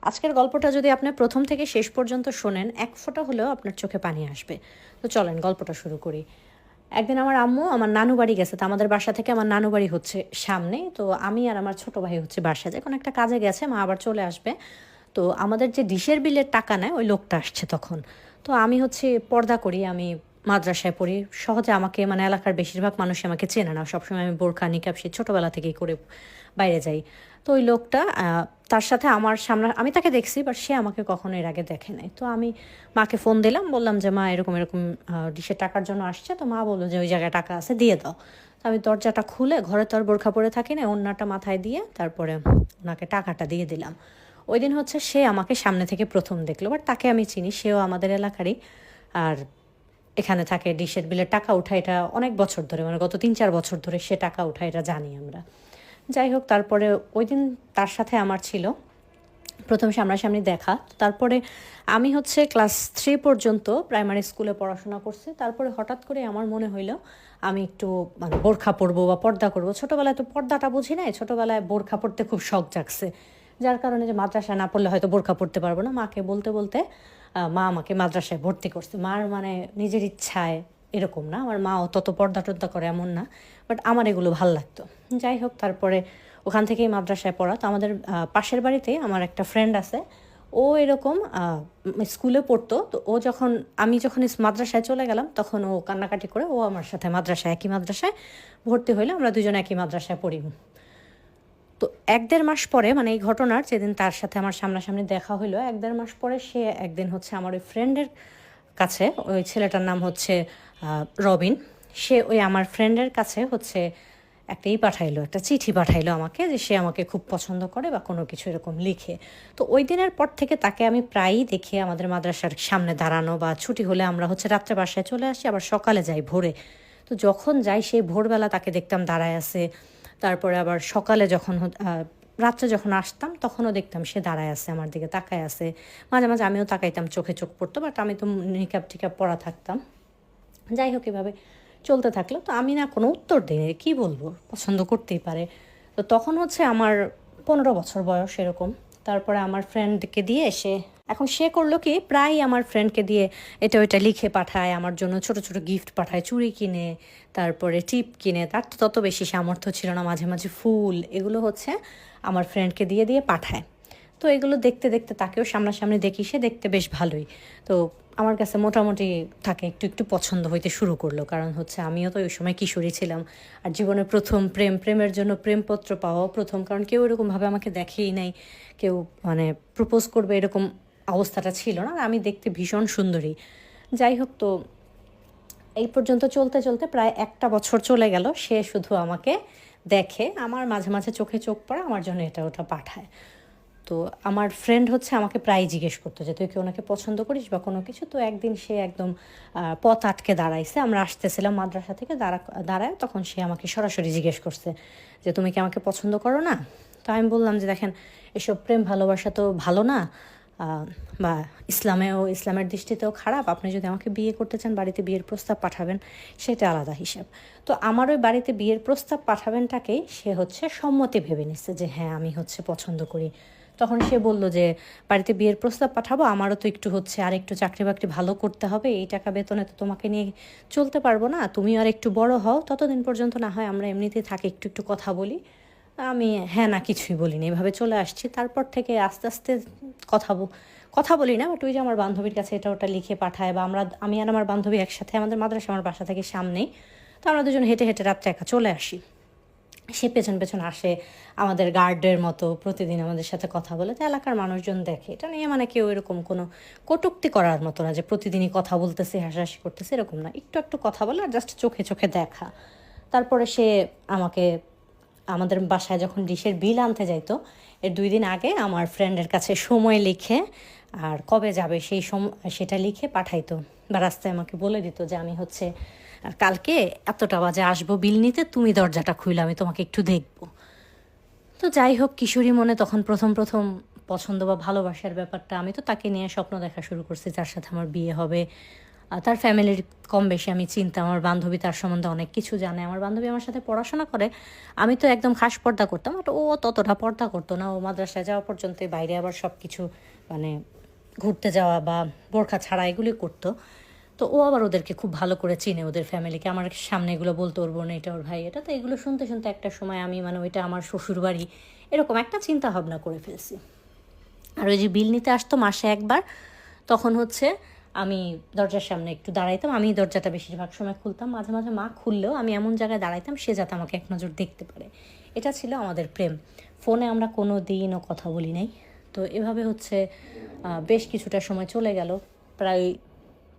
আজকের গল্পটা যদি আপনি প্রথম থেকে শেষ পর্যন্ত শোনেন, এক ফোঁটা হলেও আপনার চোখে পানি আসবে। তো চলেন গল্পটা শুরু করি। একদিন আমার আম্মু আমার নানু বাড়ি গেছে। তো আমাদের বাসা থেকে আমার নানু বাড়ি হচ্ছে সামনে। তো আমি আর আমার ছোট ভাই হচ্ছে বাসায় যায়, কোনো একটা কাজে গেছে, মা আবার চলে আসবে। তো আমাদের যে ডিশের বিলের টাকা নেয় ওই লোকটা আসছে তখন। তো আমি হচ্ছে পর্দা করি, আমি মাদ্রাসায় পড়ি। সহজে আমাকে মানে এলাকার বেশিরভাগ মানুষই আমাকে চেনে না, সবসময় আমি বোরখা নিকাব সেই ছোটোবেলা থেকেই করে বাইরে যাই। তো ওই লোকটা তার সাথে আমার সামনে, আমি তাকে দেখছি বাট সে আমাকে কখনো এর আগে দেখে নাই। তো আমি মাকে ফোন দিলাম, বললাম যে মা এরকম এরকম ডিশের টাকার জন্য আসছে। তো মা বললো যে ওই জায়গায় টাকা আছে, দিয়ে দাও। তো আমি দরজাটা খুলে, ঘরে তো আর বোরখা পরে থাকি না, ওড়নাটা মাথায় দিয়ে তারপরে ওনাকে টাকাটা দিয়ে দিলাম। ওই দিন হচ্ছে সে আমাকে সামনে থেকে প্রথম দেখলো, বাট তাকে আমি চিনি, সেও আমাদের এলাকারই। আর এখানে থাকে, ডিশের বিলের টাকা উঠায়, এটা অনেক বছর ধরে, মানে গত 3-4 বছর ধরে সে টাকা উঠায়, এটা জানি আমরা। যাই হোক, তারপরে ওই দিন তার সাথে আমার ছিল প্রথম সামনাসামনি দেখা। তারপরে আমি হচ্ছে ক্লাস 3 পর্যন্ত প্রাইমারি স্কুলে পড়াশোনা করছি। তারপরে হঠাৎ করে আমার মনে হইলো আমি একটু মানে বোরখা পরবো বা পর্দা করবো। ছোটোবেলায় তো পর্দাটা বুঝি নাই, ছোটোবেলায় বোরখা পরতে খুব শখ জাগছে। যার কারণে যে মাদ্রাসায় না পড়লে হয়তো বোরখা পরতে পারবো না, মাকে বলতে বলতে মা আমাকে মাদ্রাসায় ভর্তি করছে। মার মানে নিজের ইচ্ছায় এরকম না, আমার মাও তত পর্দা টর্দা করে এমন না, বাট আমার এগুলো ভাল লাগতো। যাই হোক, তারপরে ওখান থেকেই মাদ্রাসায় পড়া। তো আমাদের পাশের বাড়িতে আমার একটা ফ্রেন্ড আছে, ও এরকম স্কুলে পড়তো। তো ও যখন, আমি যখন মাদ্রাসায় চলে গেলাম তখন ও কান্নাকাটি করে ও আমার সাথে মাদ্রাসায়, একই মাদ্রাসায় ভর্তি হইলে, আমরা দুজনে একই মাদ্রাসায় পড়ি। তো 1-1.5 মাস পরে, মানে এই ঘটনার যেদিন তার সাথে আমার সামনাসামনি দেখা হইলো, 1-1.5 মাস পরে সে একদিন হচ্ছে আমার ওই ফ্রেন্ডের কাছে, ওই ছেলেটার নাম হচ্ছে রবিন। সে ওই আমার ফ্রেন্ডের কাছে হচ্ছে একটা পাঠাইলো, একটা চিঠি পাঠাইলো আমাকে, যে সে আমাকে খুব পছন্দ করে বা কোনো কিছু এরকম লিখে। তো ওই দিনের পর থেকে তাকে আমি প্রায়ই দেখি আমাদের মাদ্রাসার সামনে দাঁড়ানো, বা ছুটি হলে আমরা হচ্ছে রাত্রে বাসায় চলে আসি, আবার সকালে যাই ভোরে। তো যখন যাই সেই ভোরবেলা তাকে দেখতাম দাঁড়ায় আছে। তারপরে আবার সকালে যখন রাত্রে যখন আসতাম তখনও দেখতাম সে দাঁড়ায় আছে, আমার দিকে তাকায় আছে। মাঝে মাঝে আমিও তাকাইতাম, চোখে চোখ পড়তো, বাট আমি তো নিকাব টিকাব পরা থাকতাম। যাই হোক, এভাবে চলতে থাকলো। তো আমি না কোনো উত্তর দিই, কী বলবো, পছন্দ করতেই পারে। তো তখন হচ্ছে আমার 15 বছর বয়স এরকম। তারপরে আমার ফ্রেন্ডকে দিয়ে এখন সে করলো কি, প্রায় আমার ফ্রেন্ডকে দিয়ে এটা ওইটা লিখে পাঠায়, আমার জন্য ছোট ছোট গিফট পাঠায়, চুড়ি কিনে, তারপরে টিপ কিনে। তার তো তত বেশি সামর্থ্য ছিল না, মাঝে মাঝে ফুল, এগুলো হচ্ছে আমার ফ্রেন্ডকে দিয়ে দিয়ে পাঠায়। তো এগুলো দেখতে দেখতে তাকেও সামনাসামনি দেখি, সে দেখতে বেশ ভালোই। তো আমার কাছে মোটামুটি তাকে একটু একটু পছন্দ হইতে শুরু করলো, কারণ হচ্ছে আমিও তো ওই সময় কিশোরী ছিলাম। আর জীবনের প্রথম প্রেমের জন্য প্রেমপত্র পাওয়া প্রথম, কারণ কেউ এরকমভাবে আমাকে দেখেই নাই, কেউ মানে প্রপোজ করবে এরকম অবস্থাটা ছিল না। আর আমি দেখতে ভীষণ সুন্দরী। যাই হোক, তো এই পর্যন্ত চলতে চলতে প্রায় 1টা বছর চলে গেল। সে শুধু আমাকে দেখে, আমার মাঝে মাঝে চোখে চোখ পড়ে, আমার জন্য এটা ওটা পাঠায়। তো আমার ফ্রেন্ড হচ্ছে আমাকে প্রায় জিজ্ঞেস করতো যে তুই কি ওনাকে পছন্দ করিস বা কোনো কিছু। তো একদিন সে একদম পথ আটকে দাঁড়াইছে, আমরা আসতেছিলাম মাদ্রাসা থেকে, দাঁড়ায় তখন সে আমাকে সরাসরি জিজ্ঞেস করছে যে তুমি কি আমাকে পছন্দ করো না। তো আমি বললাম যে দেখেন, এসব প্রেম ভালোবাসা তো ভালো না, বা ইসলামের দৃষ্টিতেও খারাপ। আপনি যদি আমাকে বিয়ে করতে চান, বাড়িতে বিয়ের প্রস্তাব পাঠাবেন, সেটা আলাদা হিসাব। তো আমার ওই বাড়িতে বিয়ের প্রস্তাব পাঠাবেনটাকেই সে হচ্ছে সম্মতি ভেবে নিচ্ছে, যে হ্যাঁ আমি হচ্ছে পছন্দ করি। তখন সে বলল যে বাড়িতে বিয়ের প্রস্তাব পাঠাবো, আমারও তো একটু হচ্ছে আর একটু চাকরি বাকরি ভালো করতে হবে, এই টাকা বেতনে তো তোমাকে নিয়ে চলতে পারবো না, তুমি আর একটু বড় হও, ততদিন পর্যন্ত না হয় আমরা এমনিতেই থাকি, একটু একটু কথা বলি। আমি হ্যাঁ না কিছুই বলিনি, এভাবে চলে আসছি। তারপর থেকে আস্তে আস্তে কথা বলি না, বাট ওই যে আমার বান্ধবীর কাছে এটা ওটা লিখে পাঠায়, বা আমি আর আমার বান্ধবী একসাথে, আমাদের মাদ্রাসা আমার বাসা থেকে সামনেই, তো আমরা দুজন হেঁটে হেঁটে রাত্রে একা চলে আসি। সে পেছন পেছন আসে, আমাদের গার্ডের মতো প্রতিদিন আমাদের সাথে কথা বলে। তো এলাকার মানুষজন দেখে, এটা নিয়ে মানে কেউ এরকম কোনো কটূক্তি করার মতো না যে প্রতিদিনই কথা বলতেছে, হাসাহাসি করতেছে, এরকম না। একটু একটু কথা বলে আর জাস্ট চোখে চোখে দেখা। তারপরে সে আমাকে, আমাদের বাসায় যখন ডিশের বিল আনতে যাইতো, এর 2 দিন আগে আমার ফ্রেন্ডের কাছে সময় লিখে আর কবে যাবে সেটা লিখে পাঠাইতো, বা রাস্তায় আমাকে বলে দিত যে আমি হচ্ছে কালকে এতটা বাজে আসবো বিল নিতে, তুমি দরজাটা খুলে আমি তোমাকে একটু দেখবো। তো যাই হোক, কিশোরী মনে তখন প্রথম প্রথম পছন্দ বা ভালোবাসার ব্যাপারটা, আমি তো তাকে নিয়ে স্বপ্ন দেখা শুরু করছি, যার সাথে আমার বিয়ে হবে। তার ফ্যামিলির কম বেশি আমি চিনতাম, আমার বান্ধবী তার সম্বন্ধে অনেক কিছু জানে, আমার বান্ধবী আমার সাথে পড়াশোনা করে। আমি তো একদম খাস পর্দা করতাম, বাট ও ততটা পর্দা করতো না। ও মাদ্রাসায় যাওয়া পর্যন্ত বাইরে আবার সব কিছু মানে ঘুরতে যাওয়া বা বোরখা ছাড়া এগুলি করতো। তো ও আবার ওদেরকে খুব ভালো করে চিনে, ওদের ফ্যামিলিকে। আমার সামনে এগুলো বলতো, ওর বোন এটা, ওর ভাই এটা। তো এগুলো শুনতে শুনতে একটা সময় আমি মানে ওইটা আমার শ্বশুর বাড়ি এরকম একটা চিন্তা ভাবনা করে ফেলছি। আর ওই যে বিল নিতে আসতো মাসে একবার, তখন হচ্ছে আমি দরজার সামনে একটু দাঁড়াইতাম। আমি দরজাটা বেশিরভাগ সময় খুলতাম, মাঝে মাঝে মা খুললেও আমি এমন জায়গায় দাঁড়াইতাম সে যাতে আমাকে এক নজর দেখতে পারে। এটা ছিল আমাদের প্রেম। ফোনে আমরা কোনো দিনও কথা বলি নাই। তো এভাবে হচ্ছে বেশ কিছুটা সময় চলে গেল, প্রায়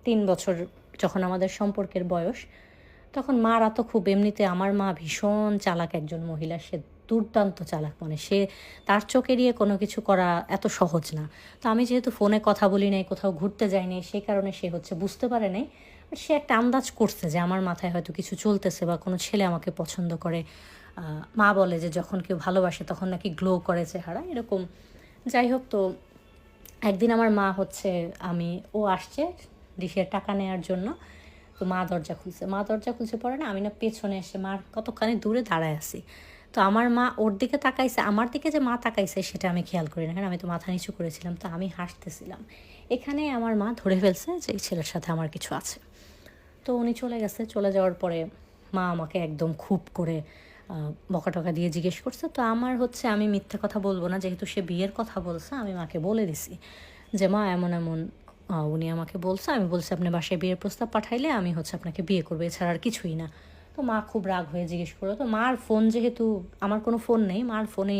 3 বছর যখন আমাদের সম্পর্কের বয়স। তখন মারা তো খুব, এমনিতে আমার মা ভীষণ চালাক একজন মহিলা, সে দুর্দান্ত চালাক, মানে সে তার চোখ এড়িয়ে কোনো কিছু করা এত সহজ না। তো আমি যেহেতু ফোনে কথা বলি নাই, কোথাও ঘুরতে যাইনি, সেই কারণে সে হচ্ছে বুঝতে পারে নাই। সে একটা আন্দাজ করছে যে আমার মাথায় হয়তো কিছু চলতেছে বা কোনো ছেলে আমাকে পছন্দ করে। মা বলে যে যখন কেউ ভালোবাসে তখন নাকি গ্লো করে চেহারা, এরকম। যাই হোক, তো একদিন আমার মা হচ্ছে, ও আসছে ডিশের টাকা নেওয়ার জন্য। তো মা দরজা খুলছে পরে না, আমি না পেছনে এসে মার কতখানি দূরে দাঁড়ায় আছি। তো আমার মা ওর দিকে তাকাইছে, আমার দিকে যে মা তাকাইছে সেটা আমি খেয়াল করি না, কারণ আমি তো মাথা নিচু করেছিলাম। তো আমি হাসতেছিলাম। এখানে আমার মা ধরে ফেলছে যে এই ছেলের সাথে আমার কিছু আছে। তো উনি চলে গেছে। চলে যাওয়ার পরে মা আমাকে একদম খুব করে বকা টকা দিয়ে জিজ্ঞেস করছে। তো আমার হচ্ছে, আমি মিথ্যে কথা বলবো না, যেহেতু সে বিয়ের কথা বলছে, আমি মাকে বলে দিছি যে মা এমন এমন উনি আমাকে বলছে, আমি বলছি আপনি বাসায় বিয়ের প্রস্তাব পাঠাইলে আমি হচ্ছে আপনাকে বিয়ে করবো, এছাড়া আর কিছুই না। তো মা খুব রাগ হয়ে জিজ্ঞেস করলো। তো মার ফোন, যেহেতু আমার কোনো ফোন নেই, মার ফোনে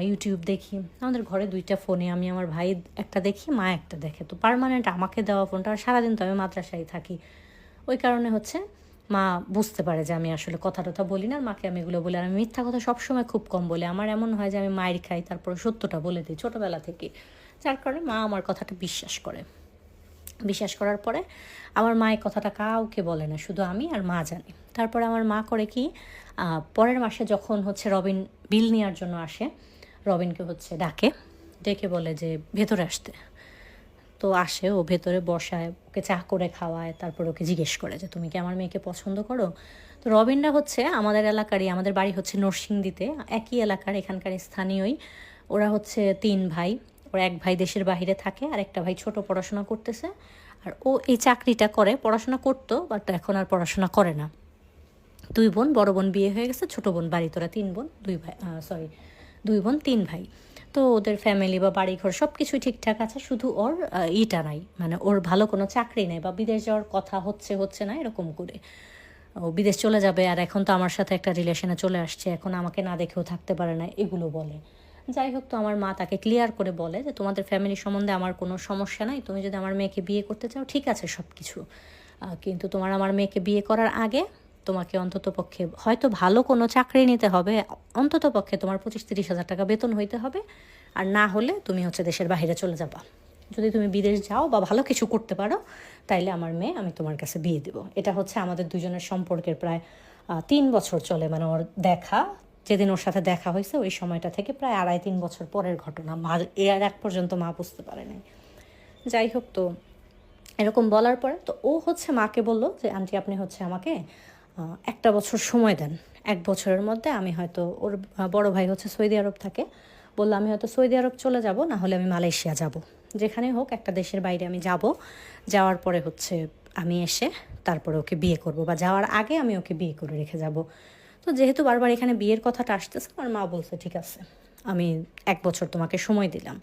ইউটিউব দেখি। আমাদের ঘরে 2টা ফোনে, আমি আমার ভাই একটা দেখি, মা একটা দেখে। তো পার্মানেন্ট আমাকে দেওয়া ফোনটা, আর সারাদিন তো আমি মাদ্রাসায় থাকি, ওই কারণে হচ্ছে মা বুঝতে পারে যে আমি আসলে কথা টথা বলি না। আর মাকে আমি এগুলো বলি। আর আমি মিথ্যা কথা সবসময় খুব কম বলি। আমার এমন হয় যে আমি মায়ের খাই, তারপরে সত্যটা বলে দিই ছোটোবেলা থেকে। যার কারণে মা আমার কথাটা বিশ্বাস করে। বিশ্বাস করার পরে আমার মা এই কথাটা কাউকে বলে না, শুধু আমি আর মা জানি। তারপরে আমার মা করে কি, পরের মাসে যখন হচ্ছে রবিন বিল নেওয়ার জন্য আসে, রবিনকে হচ্ছে ডেকে বলে যে ভেতরে আসতে। তো আসে, ও ভেতরে বসায়, ওকে চা করে খাওয়ায়, তারপর ওকে জিজ্ঞেস করে যে তুমি কি আমার মেয়েকে পছন্দ করো। তো রবিনরা হচ্ছে আমাদের এলাকারই, আমাদের বাড়ি হচ্ছে নরসিংদীতে, একই এলাকার, এখানকার স্থানীয়ই। ওরা হচ্ছে 3 ভাই। ওর এক ভাই দেশের বাহিরে থাকে, আর একটা ভাই ছোট পড়াশোনা করতেছে। আর ও এই চাকরিটা করে, পড়াশোনা করতো বাট এখন আর পড়াশোনা করে না। 2 বোন, বড় বোন বিয়ে হয়ে গেছে, ছোট বোন বাড়িতে। ওরা 3 বোন 2 ভাই, 2 বোন 3 ভাই। তো ওদের ফ্যামিলি বা বাড়িঘর সব কিছুই ঠিকঠাক আছে, শুধু ওর ইটা নাই, মানে ওর ভালো কোনো চাকরি নেই, বা বিদেশ যাওয়ার কথা হচ্ছে না, এরকম করে ও বিদেশ চলে যাবে। আর এখন তো আমার সাথে একটা রিলেশনে চলে আসছে, এখন আমাকে না দেখেও থাকতে পারে না, এগুলো বলে। যাই হোক, তো আমার মা তাকে ক্লিয়ার করে বলে যে তোমাদের ফ্যামিলি সম্বন্ধে আমার কোনো সমস্যা নাই, তুমি যদি আমার মেয়েকে বিয়ে করতে চাও ঠিক আছে সব কিছু, কিন্তু তোমার আমার মেয়েকে বিয়ে করার আগে তোমাকে অন্ততপক্ষে হয়তো ভালো কোনো চাকরি নিতে হবে, অন্ততপক্ষে তোমার 25-30 হাজার টাকা বেতন হইতে হবে। আর না হলে তুমি হচ্ছে দেশের বাইরে চলে যাবা। যদি তুমি বিদেশ যাও বা ভালো কিছু করতে পারো, তাইলে আমার মেয়ে আমি তোমার কাছে বিয়ে দেবো। এটা হচ্ছে আমাদের দুজনের সম্পর্কের প্রায় 3 বছর চলে, মানে ওর দেখা, যেদিন ওর সাথে দেখা হয়েছে ওই সময়টা থেকে প্রায় 2.5-3 বছর পরের ঘটনা। মা এর এক পর্যন্ত মা বুঝতে পারে নাই। যাই হোক, তো এরকম বলার পরে তো ও হচ্ছে মাকে বললো যে আন্টি আপনি হচ্ছে আমাকে 1 বছর সময় দেন। 1 বছরের মধ্যে আমি হয়তো, ওর বড় ভাই হচ্ছে সৌদি আরব থাকে, বললো আমি হয়তো সৌদি আরব চলে যাব, না হলে আমি মালয়েশিয়া যাব, যেখানে হোক একটা দেশের বাইরে আমি যাব। যাওয়ার পরে হচ্ছে আমি এসে তারপরে ওকে বিয়ে করব, বা যাওয়ার আগে আমি ওকে বিয়ে করে রেখে যাব। তো যেহেতু বারবার এখানে বিয়ের কথাটা আসতেছে, আমার মা বলছে ঠিক আছে, আমি 1 বছর তোমাকে সময় দিলাম।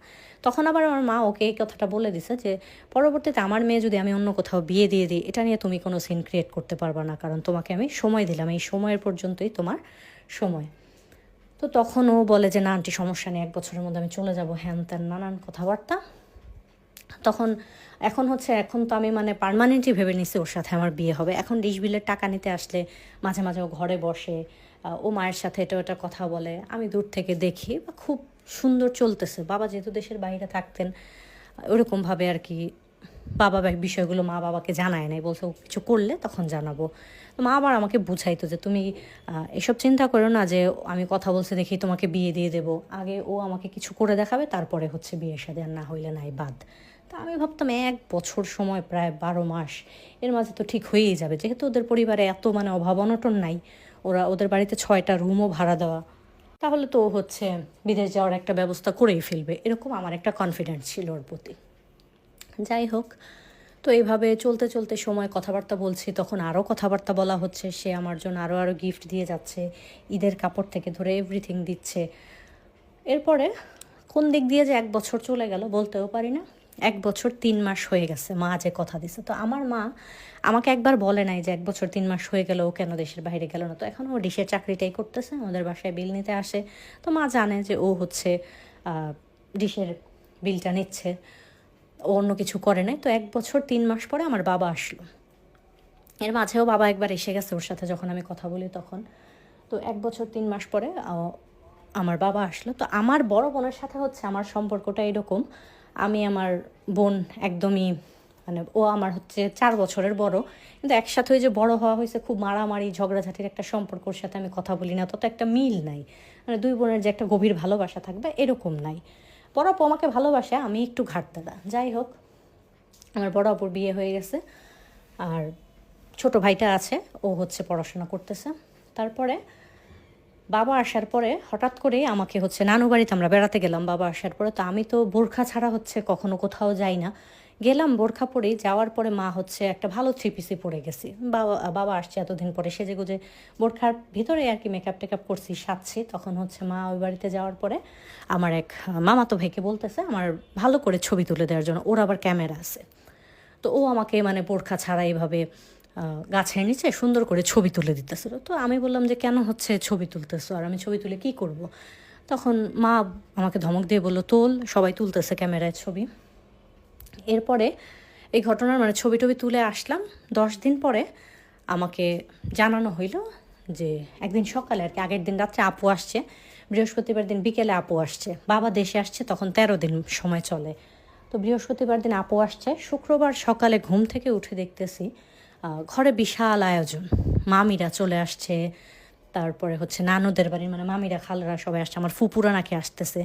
তখন আবার আমার মা ওকে এই কথাটা বলে দিছে যে পরবর্তীতে আমার মেয়ে যদি আমি অন্য কোথাও বিয়ে দিয়ে দিই, এটা নিয়ে তুমি কোনো সিন ক্রিয়েট করতে পারবা না, কারণ তোমাকে আমি সময় দিলাম, এই সময়ের পর্যন্তই তোমার সময়। তো তখন ও বলে যে না আন্টি সমস্যা নেই, 1 বছরের মধ্যে আমি চলে যাব, হ্যান ত্যান নানান কথাবার্তা। তখন এখন তো আমি মানে পার্মানেন্টলি ভেবে নিছি ওর সাথে আমার বিয়ে হবে। এখন ডিশ বিলের টাকা নিতে আসলে মাঝে মাঝে ও ঘরে বসে, ও মায়ের সাথে এটা ওটা কথা বলে, আমি দূর থেকে দেখি, বা খুব সুন্দর চলতেছে। বাবা যেহেতু দেশের বাইরে থাকতেন, ওরকমভাবে আর কি বিষয়গুলো মা বাবাকে জানায় নাই, বলছে ও কিছু করলে তখন জানাবো। তো মা আবার আমাকে বুঝাইতো যে তুমি এসব চিন্তা করো না যে আমি কথা বলছি দেখি তোমাকে বিয়ে দিয়ে দেবো, আগে ও আমাকে কিছু করে দেখাবে তারপরে হচ্ছে বিয়ের সাথে, আর না হইলে নাই বাদ। তা আমি ভাবতাম 1 বছর সময়, প্রায় 12 মাস, এর মাঝে তো ঠিক হয়েই যাবে, যেহেতু ওদের পরিবারে এত মানে অভাব অনটন নাই, ওদের বাড়িতে 6টা রুমও ভাড়া দেওয়া, তাহলে তো ও হচ্ছে বিদেশ যাওয়ার একটা ব্যবস্থা করেই ফেলবে, এরকম আমার একটা কনফিডেন্স ছিল ওর প্রতি। যাই হোক, তো এইভাবে চলতে চলতে সময় কথাবার্তা বলছি, তখন আরও কথাবার্তা বলা হচ্ছে, সে আমার জন্য আরও আরও গিফট দিয়ে যাচ্ছে, ঈদের কাপড় থেকে ধরে এভরিথিং দিচ্ছে। এরপরে কোন দিক দিয়ে যে 1 বছর চলে গেল বলতেও পারি না। 1 বছর 3 মাস হয়ে গেছে মা যে কথা দিছে। তো আমার মা আমাকে একবার বলে নাই যে 1 বছর 3 মাস হয়ে গেল ও কেন দেশের বাইরে গেল না। তো এখন ও ডিশের চাকরিটাই করতেছে, আমাদের বাসায় বিল নিতে আসে। তো মা জানে যে ও হচ্ছে ডিশের বিলটা নিচ্ছে, ও অন্য কিছু করে নাই। তো 1 বছর 3 মাস পরে আমার বাবা আসলো। এর মাঝেও বাবা একবার এসে গেছে ওর সাথে, যখন আমি কথা বলি তখন। তো 1 বছর 3 মাস পরে আমার বাবা আসলো। তো আমার বড় বোনের সাথে হচ্ছে আমার সম্পর্কটা এরকম, আমি আমার বোন একদমই মানে ও আমার হচ্ছে 4 বছরের বড়, কিন্তু একসাথে ওই যে বড় হওয়া হয়েছে, খুব মারামারি ঝগড়াঝাটির একটা সম্পর্ক, ওর সাথে আমি কথা বলি না, তত একটা মিল নাই। মানে দুই বোনের যে একটা গভীর ভালোবাসা থাকবে এরকম নাই। বড় আপু আমাকে ভালোবাসে, আমি একটু ঘাটতারা। যাই হোক, আমার বড় আপুর বিয়ে হয়ে গেছে, আর ছোট ভাইটা আছে, ও হচ্ছে পড়াশোনা করতেছে। তারপরে বাবা আসার পরে হঠাৎ করেই আমাকে হচ্ছে নানু বাড়িতে আমরা বেড়াতে গেলাম বাবা আসার পরে। তো আমি তো বোরখা ছাড়া হচ্ছে কখনো কোথাও যাই না, গেলাম বোরখা পরেই। যাওয়ার পরে মা হচ্ছে একটা ভালো 3 পিসে পরে গেছি, বাবা আসছে এতদিন পরে, সেজে গুজে বোরখার ভিতরে আর কি মেকআপ টেকআপ করছি, সাজছি। তখন হচ্ছে মা ওই বাড়িতে যাওয়ার পরে আমার এক মামাতো ভাইকে বলতেছে আমার ভালো করে ছবি তুলে দেওয়ার জন্য, ওর আবার ক্যামেরা আছে। তো ও আমাকে মানে বোরখা ছাড়া এইভাবে গাছের নিচে সুন্দর করে ছবি তুলে দিতেছিল। তো আমি বললাম যে কেন হচ্ছে ছবি তুলতেছো, আর আমি ছবি তুলে কি করব। তখন মা আমাকে ধমক দিয়ে বললো তোল, সবাই তুলতেছে ক্যামেরায় ছবি। এরপরে এই ঘটনার মানে ছবি টবি তুলে আসলাম। 10 দিন পরে আমাকে জানানো হইল যে একদিন সকালে আর কি, আগের দিন রাত্রে আপু আসছে, বৃহস্পতিবার দিন বিকেলে আপু আসছে, বাবা দেশে আসছে তখন 13 দিন সময় চলে। তো বৃহস্পতিবার দিন আপু আসছে, শুক্রবার সকালে ঘুম থেকে উঠে দেখতেছি ঘরে বিশাল আয়োজন, মামিরা চলে আসছে, তারপরে হচ্ছে নানুদের বাড়ির মানে মামিরা খালরা সবাই আসছে, আমার ফুপুরা নাকি আসতেছে,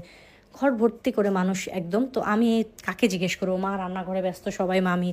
ঘর ভর্তি করে মানুষ একদম। তো আমি কাকে জিজ্ঞেস করবো, মা রান্নাঘরে ব্যস্ত, সবাই মামি